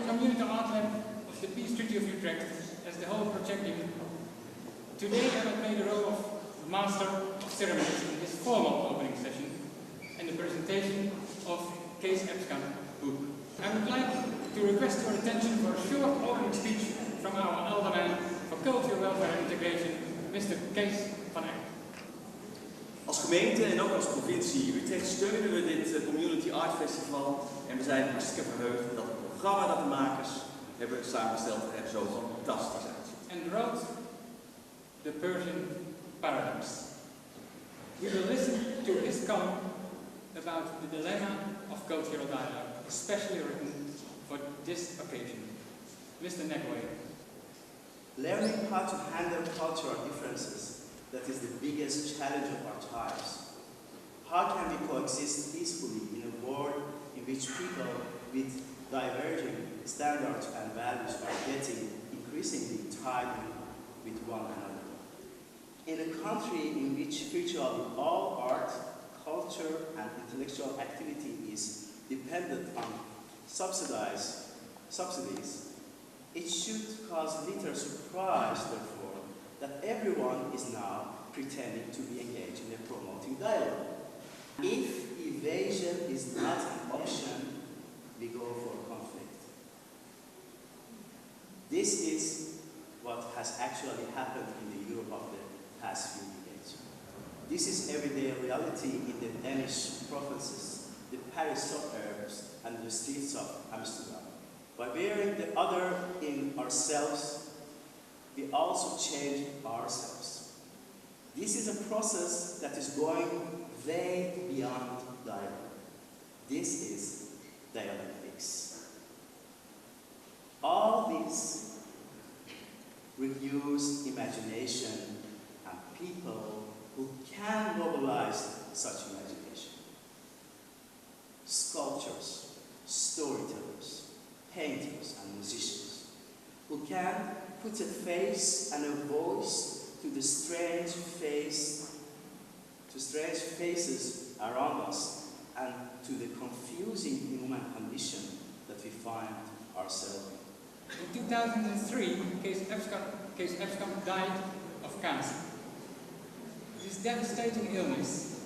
Community Art Lab of the Peace Treaty of Utrecht as the whole project unit. Today I will play the role of Master of Ceremonies in this formal opening session and the presentation of Kees Epskamp book. I would like to request your attention for a short opening speech from our alderman for cultural welfare and integration, Mr. Kees van Eyck. Als gemeente en ook als provincie Utrecht steunen we dit Community Art Festival en we zijn hartstikke verheugd dat het programma dat de makers hebben samengesteld er zo fantastisch uitziet. And wrote the Persian paradox. We will listen to his column about the dilemma of cultural dialogue, especially written for this occasion. Mr. Negway. Learning how to handle cultural differences, that is the biggest challenge of our times. How can we coexist peacefully in a world in which people with diverging standards and values are getting increasingly tied with one another? In a country in which virtually all art, culture and intellectual activity is dependent on subsidies, it should cause little surprise, therefore, that everyone is now pretending to be engaged in a promoting dialogue. If evasion is not an option, we go for conflict. This is what has actually happened in the Europe of the past few decades. This is everyday reality in the Danish provinces, the Paris suburbs, and the streets of Amsterdam. By bearing the other in ourselves, we also change ourselves. This is a process that is going way beyond dialogue. This is dialectics. All this requires imagination and people who can mobilize such imagination. Sculptors, storytellers, painters and musicians who can put a face and a voice to the strange faces around us and to the confusing human condition that we find ourselves in. In 2003, Kees Epskamp died of cancer. This devastating illness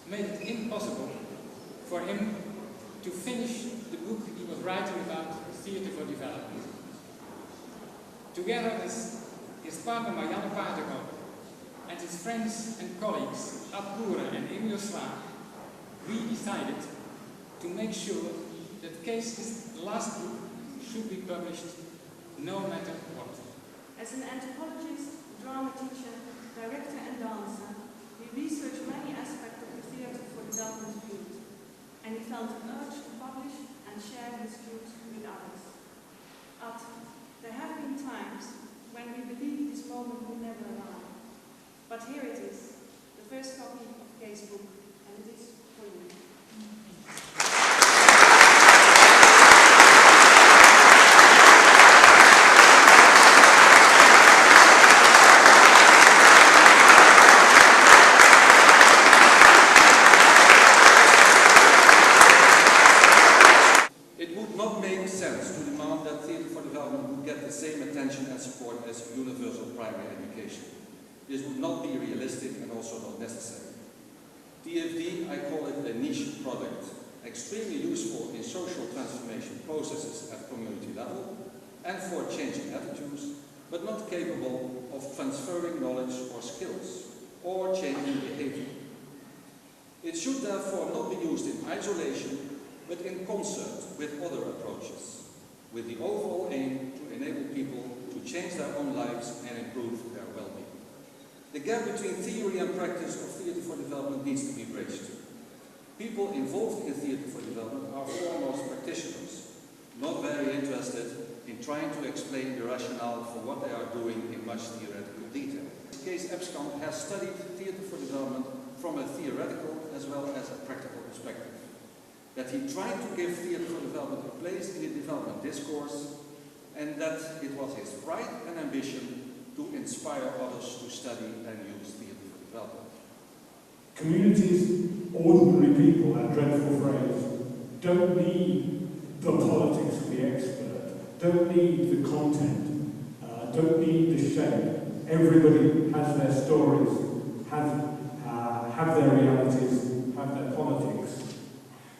made it impossible for him to finish the book he was writing about theatre for development. Together with his partner Marianne Paterkoop and his friends and colleagues Ab Boeren and Emil Slaag, we decided to make sure that Kees' last book should be published no matter what. As an anthropologist, drama teacher, director and dancer, he researched many aspects of the theatre for development field, and he felt an urge to publish and share his views with others. But there have been times when we believed this moment would never arrive. But here it is, the first copy of Kees' book, and it is for you. It would not make sense to demand that theatre for development would get the same attention and support as universal primary education. This would not be realistic and also not necessary. TFD, I call it a niche product, extremely useful in social transformation processes at community level and for changing attitudes, but not capable of transferring knowledge or skills or changing behavior. It should therefore not be used in isolation, but in concert with other approaches, with the overall aim to enable people to change their own lives and improve their well-being. The gap between theory and practice of theatre for development needs to be bridged. People involved in theatre for development are foremost practitioners, not very interested in trying to explain the rationale for what they are doing in much theoretical detail. Kees Epskamp has studied theatre for development from a theoretical as well as a practical perspective. That he tried to give theatre for development a place in the development discourse and that it was his pride and ambition to inspire others to study and use theatre for development. Communities, ordinary people, that dreadful phrase, don't need the politics of the expert, don't need the content, don't need the shape. Everybody has their stories, have their realities, have their politics.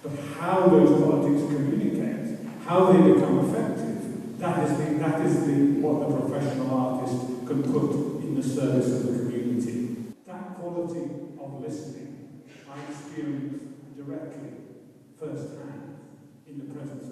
But how those politics communicate, how they become effective, that is what the professional artist can put in the service of the community. That quality of listening I experienced directly, firsthand, in the present